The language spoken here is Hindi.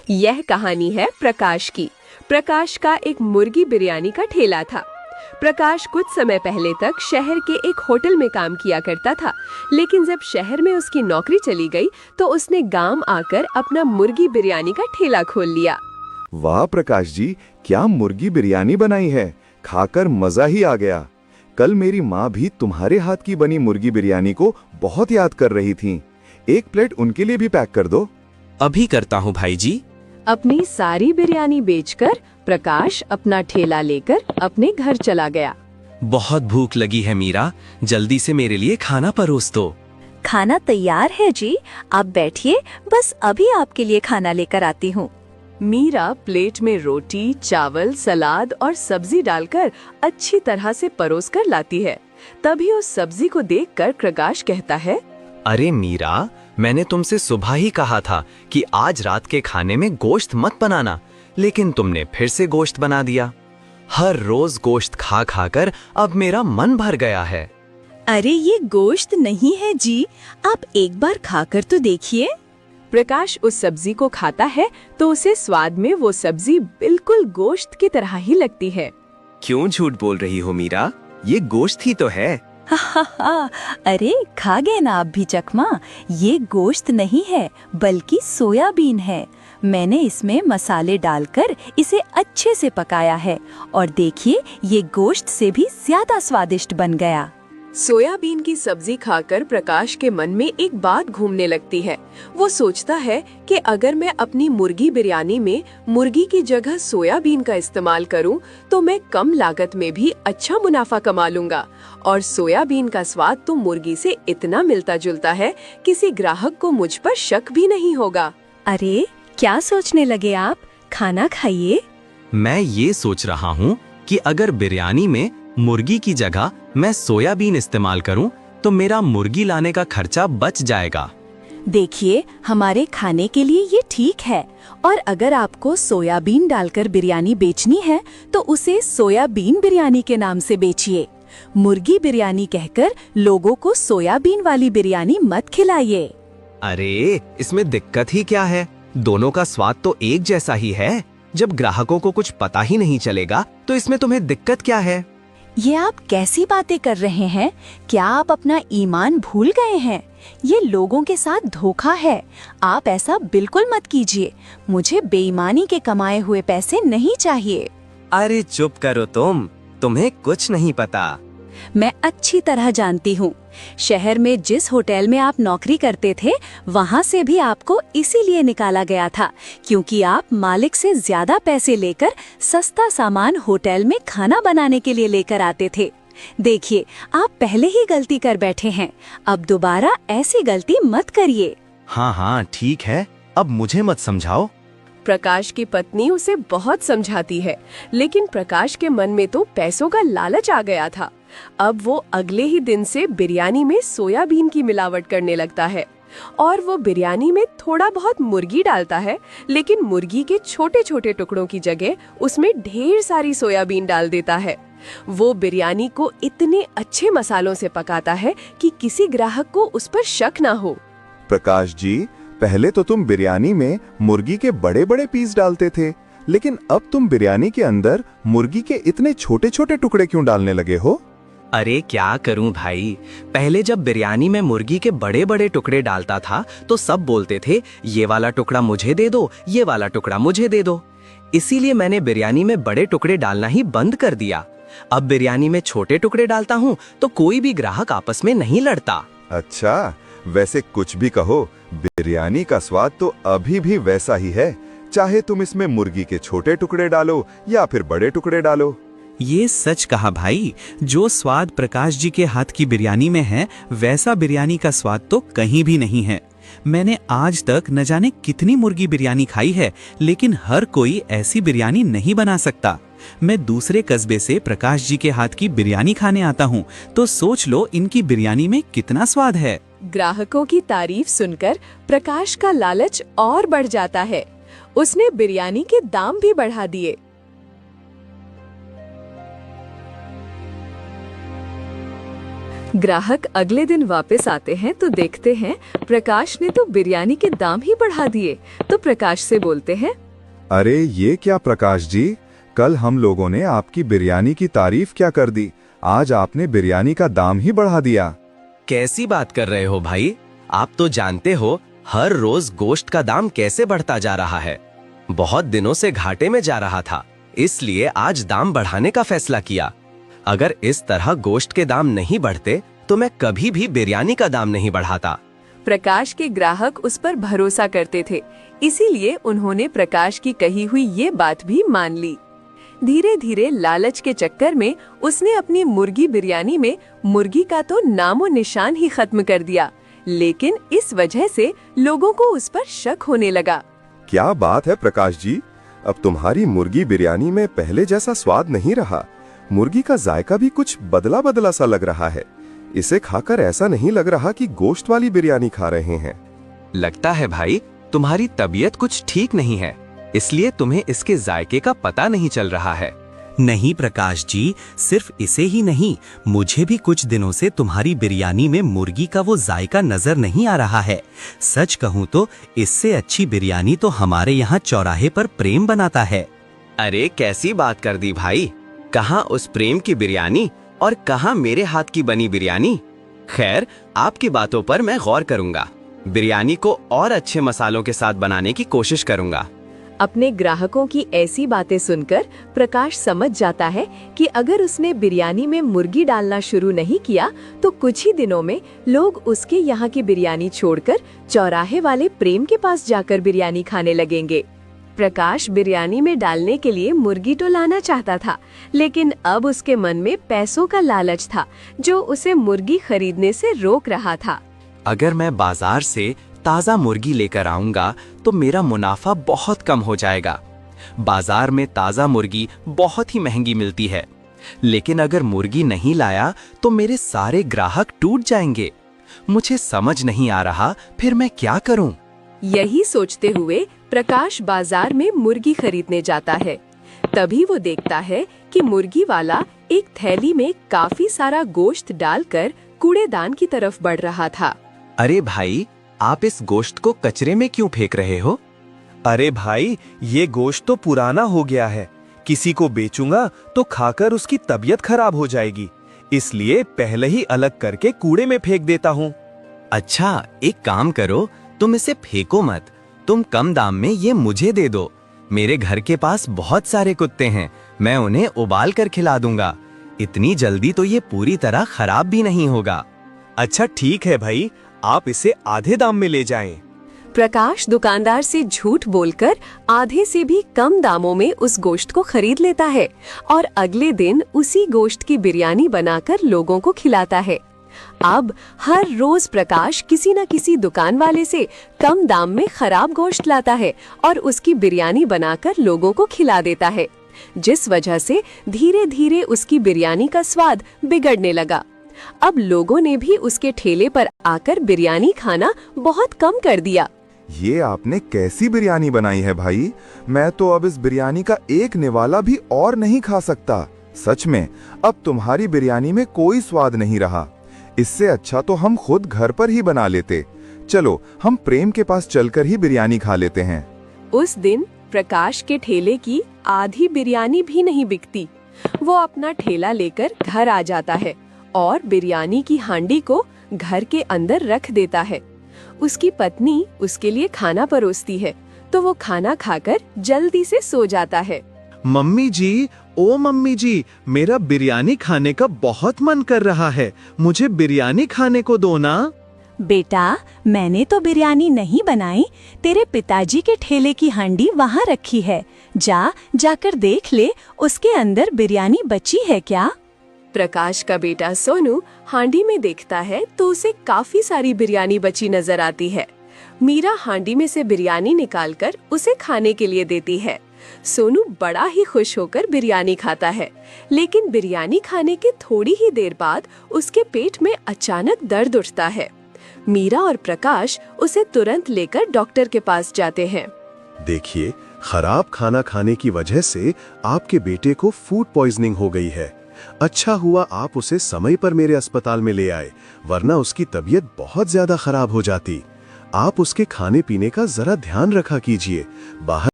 यह कहानी है प्रकाश की। प्रकाश का एक मुर्गी बिरयानी का ठेला था। प्रकाश कुछ समय पहले तक शहर के एक होटल में काम किया करता था, लेकिन जब शहर में उसकी नौकरी चली गई तो उसने गांव आकर अपना मुर्गी बिरयानी का ठेला खोल लिया। वाह प्रकाश जी, क्या मुर्गी बिरयानी बनाई है, खाकर मजा ही आ गया। कल मेरी माँ भी तुम्हारे हाथ की बनी मुर्गी बिरयानी को बहुत याद कर रही थी। एक प्लेट उनके लिए भी पैक कर दो। अभी करता हूँ भाई जी। अपनी सारी बिरयानी बेचकर प्रकाश अपना ठेला लेकर अपने घर चला गया। बहुत भूख लगी है मीरा, जल्दी से मेरे लिए खाना परोस दो। खाना तैयार है जी, आप बैठिए, बस अभी आपके लिए खाना लेकर आती हूँ। मीरा प्लेट में रोटी, चावल, सलाद और सब्जी डालकर अच्छी तरह से परोस कर लाती है। तभी उस सब्जी को देखकर प्रकाश कहता है, अरे मीरा, मैंने तुमसे सुबह ही कहा था कि आज रात के खाने में गोश्त मत बनाना, लेकिन तुमने फिर से गोश्त बना दिया। हर रोज गोश्त खा खाकर अब मेरा मन भर गया है। अरे ये गोश्त नहीं है जी, आप एक बार खाकर तो देखिए। प्रकाश उस सब्जी को खाता है तो उसे स्वाद में वो सब्जी बिल्कुल गोश्त की तरह ही लगती है। क्यों झूठ बोल रही हो मीरा, ये गोश्त ही तो है। अरे खा गए ना आप भी चकमा, ये गोश्त नहीं है बल्कि सोयाबीन है। मैंने इसमें मसाले डालकर इसे अच्छे से पकाया है और देखिए ये गोश्त से भी ज्यादा स्वादिष्ट बन गया। सोयाबीन की सब्जी खाकर प्रकाश के मन में एक बात घूमने लगती है। वो सोचता है कि अगर मैं अपनी मुर्गी बिरयानी में मुर्गी की जगह सोयाबीन का इस्तेमाल करूं, तो मैं कम लागत में भी अच्छा मुनाफा कमा लूंगा। और सोयाबीन का स्वाद तो मुर्गी से इतना मिलता जुलता है, किसी ग्राहक को मुझ पर शक भी नहीं होगा। अरे क्या सोचने लगे आप, खाना खाइए। मैं ये सोच रहा हूँ कि अगर बिरयानी में मुर्गी की जगह मैं सोयाबीन इस्तेमाल करूं तो मेरा मुर्गी लाने का खर्चा बच जाएगा। देखिए हमारे खाने के लिए ये ठीक है, और अगर आपको सोयाबीन डालकर बिरयानी बेचनी है तो उसे सोयाबीन बिरयानी के नाम से बेचिए। मुर्गी बिरयानी कहकर लोगों को सोयाबीन वाली बिरयानी मत खिलाइए। अरे इसमें दिक्कत ही क्या है, दोनों का स्वाद तो एक जैसा ही है। जब ग्राहकों को कुछ पता ही नहीं चलेगा तो इसमें तुम्हें दिक्कत क्या है? ये आप कैसी बातें कर रहे हैं? क्या आप अपना ईमान भूल गए हैं? ये लोगों के साथ धोखा है। आप ऐसा बिल्कुल मत कीजिए। मुझे बेईमानी के कमाए हुए पैसे नहीं चाहिए। अरे चुप करो तुम्हें कुछ नहीं पता। मैं अच्छी तरह जानती हूँ। शहर में जिस होटल में आप नौकरी करते थे, वहाँ से भी आपको इसीलिए निकाला गया था, क्योंकि आप मालिक से ज्यादा पैसे लेकर सस्ता सामान होटल में खाना बनाने के लिए लेकर आते थे। देखिए, आप पहले ही गलती कर बैठे हैं, अब दोबारा ऐसी गलती मत करिए। हाँ ठीक है, अब मुझे मत समझाओ। प्रकाश की पत्नी उसे बहुत समझाती है, लेकिन प्रकाश के मन में तो पैसों का लालच आ गया था। अब वो अगले ही दिन से बिरयानी में सोयाबीन की मिलावट करने लगता है और वो बिरयानी में थोड़ा बहुत मुर्गी डालता है, लेकिन मुर्गी के छोटे छोटे टुकड़ों की जगह उसमें ढेर सारी सोयाबीन डाल देता है। वो बिरयानी को इतने अच्छे मसालों से पकाता है कि किसी ग्राहक को उस पर शक ना हो। प्रकाश जी, पहले तो तुम बिरयानी में मुर्गी के बड़े बड़े पीस डालते थे, लेकिन अब तुम बिरयानी के अंदर मुर्गी के इतने छोटे छोटे टुकड़े क्यों डालने लगे हो? अरे क्या करूं भाई, पहले जब बिरयानी में मुर्गी के बड़े बड़े टुकड़े डालता था तो सब बोलते थे ये वाला टुकड़ा मुझे दे दो, ये वाला टुकड़ा मुझे दे दो। इसीलिए मैंने बिरयानी में बड़े टुकड़े डालना ही बंद कर दिया। अब बिरयानी में छोटे टुकड़े डालता हूं तो कोई भी ग्राहक आपस में नहीं लड़ता। अच्छा, वैसे कुछ भी कहो, बिरयानी का स्वाद तो अभी भी वैसा ही है, चाहे तुम इसमें मुर्गी के छोटे टुकड़े डालो या फिर बड़े टुकड़े डालो। ये सच कहा भाई, जो स्वाद प्रकाश जी के हाथ की बिरयानी में है, वैसा बिरयानी का स्वाद तो कहीं भी नहीं है। मैंने आज तक न जाने कितनी मुर्गी बिरयानी खाई है, लेकिन हर कोई ऐसी बिरयानी नहीं बना सकता। मैं दूसरे कस्बे से प्रकाश जी के हाथ की बिरयानी खाने आता हूँ, तो सोच लो इनकी बिरयानी में कितना स्वाद है। ग्राहकों की तारीफ सुनकर प्रकाश का लालच और बढ़ जाता है। उसने बिरयानी के दाम भी बढ़ा दिए। ग्राहक अगले दिन वापस आते हैं तो देखते हैं प्रकाश ने तो बिरयानी के दाम ही बढ़ा दिए। तो प्रकाश से बोलते हैं, अरे ये क्या प्रकाश जी, कल हम लोगों ने आपकी बिरयानी की तारीफ क्या कर दी, आज आपने बिरयानी का दाम ही बढ़ा दिया। कैसी बात कर रहे हो भाई? आप तो जानते हो हर रोज गोश्त का दाम कैसे बढ़ता जा रहा है। बहुत दिनों से घाटे में जा रहा था, इसलिए आज दाम बढ़ाने का फैसला किया। अगर इस तरह गोश्त के दाम नहीं बढ़ते तो मैं कभी भी बिरयानी का दाम नहीं बढ़ाता। प्रकाश के ग्राहक उस पर भरोसा करते थे, इसीलिए उन्होंने प्रकाश की कही हुई ये बात भी मान ली। धीरे धीरे लालच के चक्कर में उसने अपनी मुर्गी बिरयानी में मुर्गी का तो नामो निशान ही खत्म कर दिया, लेकिन इस वजह से लोगों को उस पर शक होने लगा। क्या बात है प्रकाश जी, अब तुम्हारी मुर्गी बिरयानी में पहले जैसा स्वाद नहीं रहा। मुर्गी का जायका भी कुछ बदला बदला सा लग रहा है। इसे खाकर ऐसा नहीं लग रहा कि गोश्त वाली बिरयानी खा रहे हैं। लगता है भाई तुम्हारी तबीयत कुछ ठीक नहीं है, इसलिए तुम्हें इसके जायके का पता नहीं चल रहा है। नहीं प्रकाश जी, सिर्फ इसे ही नहीं, मुझे भी कुछ दिनों से तुम्हारी बिरयानी में मुर्गी का वो जायका नजर नहीं आ रहा है। सच कहूँ तो इससे अच्छी बिरयानी तो हमारे यहाँ चौराहे पर प्रेम बनाता है। अरे कैसी बात कर दी भाई, कहाँ उस प्रेम की बिरयानी और कहाँ मेरे हाथ की बनी बिरयानी। खैर, आपकी बातों पर मैं गौर करूंगा, बिरयानी को और अच्छे मसालों के साथ बनाने की कोशिश करूंगा। अपने ग्राहकों की ऐसी बातें सुनकर प्रकाश समझ जाता है कि अगर उसने बिरयानी में मुर्गी डालना शुरू नहीं किया तो कुछ ही दिनों में लोग उसके यहाँ की बिरयानी छोड़कर चौराहे वाले प्रेम के पास जाकर बिरयानी खाने लगेंगे। प्रकाश बिरयानी में डालने के लिए मुर्गी तो लाना चाहता था, लेकिन अब उसके मन में पैसों का लालच था जो उसे मुर्गी खरीदने से रोक रहा था। अगर मैं बाजार से ताज़ा मुर्गी लेकर आऊंगा तो मेरा मुनाफा बहुत कम हो जाएगा। बाजार में ताज़ा मुर्गी बहुत ही महंगी मिलती है, लेकिन अगर मुर्गी नहीं लाया तो मेरे सारे ग्राहक टूट जाएंगे। मुझे समझ नहीं आ रहा फिर मैं क्या करूं? यही सोचते हुए प्रकाश बाजार में मुर्गी खरीदने जाता है। तभी वो देखता है कि मुर्गी वाला एक थैली में काफी सारा गोश्त डालकर कूड़ेदान की तरफ बढ़ रहा था। अरे भाई, आप इस गोश्त को कचरे में क्यों फेंक रहे हो? अरे भाई, ये गोश्त तो पुराना हो गया है, किसी को बेचूंगा तो खाकर उसकी तबीयत खराब हो जाएगी, इसलिए पहले ही अलग करके कूड़े में फेंक देता हूँ। अच्छा, एक काम करो, तुम इसे फेंको मत, तुम कम दाम में ये मुझे दे दो। मेरे घर के पास बहुत सारे कुत्ते हैं, मैं उन्हें उबाल कर खिला दूंगा। इतनी जल्दी तो ये पूरी तरह खराब भी नहीं होगा। अच्छा ठीक है भाई, आप इसे आधे दाम में ले जाएं। प्रकाश दुकानदार से झूठ बोलकर आधे से भी कम दामों में उस गोश्त को खरीद लेता है और अगले दिन उसी गोश्त की बिरयानी बनाकर लोगों को खिलाता है। अब हर रोज प्रकाश किसी न किसी दुकान वाले से कम दाम में खराब गोश्त लाता है और उसकी बिरयानी बनाकर लोगों को खिला देता है, जिस वजह से धीरे धीरे उसकी बिरयानी का स्वाद बिगड़ने लगा। अब लोगों ने भी उसके ठेले पर आकर बिरयानी खाना बहुत कम कर दिया। ये आपने कैसी बिरयानी बनाई है भाई, मैं तो अब इस बिरयानी का एक निवाला भी और नहीं खा सकता। सच में अब तुम्हारी बिरयानी में कोई स्वाद नहीं रहा। इससे अच्छा तो हम खुद घर पर ही बना लेते। चलो हम प्रेम के पास चलकर ही बिरयानी खा लेते हैं। उस दिन प्रकाश के ठेले की आधी बिरयानी भी नहीं बिकती। वो अपना ठेला लेकर घर आ जाता है और बिरयानी की हांडी को घर के अंदर रख देता है। उसकी पत्नी उसके लिए खाना परोसती है तो वो खाना खाकर जल्दी से सो जाता है। मम्मी जी, ओ मम्मी जी, मेरा बिरयानी खाने का बहुत मन कर रहा है, मुझे बिरयानी खाने को दो ना। बेटा, मैंने तो बिरयानी नहीं बनाई, तेरे पिताजी के ठेले की हांडी वहाँ रखी है, जाकर देख ले उसके अंदर बिरयानी बची है क्या। प्रकाश का बेटा सोनू हांडी में देखता है तो उसे काफी सारी बिरयानी बची नजर आती है। मीरा हांडी में से बिरयानी निकालकर उसे खाने के लिए देती है। सोनू बड़ा ही खुश होकर बिरयानी खाता है, लेकिन बिरयानी खाने के थोड़ी ही देर बाद उसके पेट में अचानक दर्द उठता है। मीरा और प्रकाश उसे तुरंत लेकर डॉक्टर के पास जाते हैं। देखिए, खराब खाना खाने की वजह से आपके बेटे को फूड पॉइजनिंग हो गई है। अच्छा हुआ आप उसे समय पर मेरे अस्पताल में ले आए, वरना उसकी तबीयत बहुत ज्यादा खराब हो जाती। आप उसके खाने पीने का जरा ध्यान रखा कीजिए। बाहर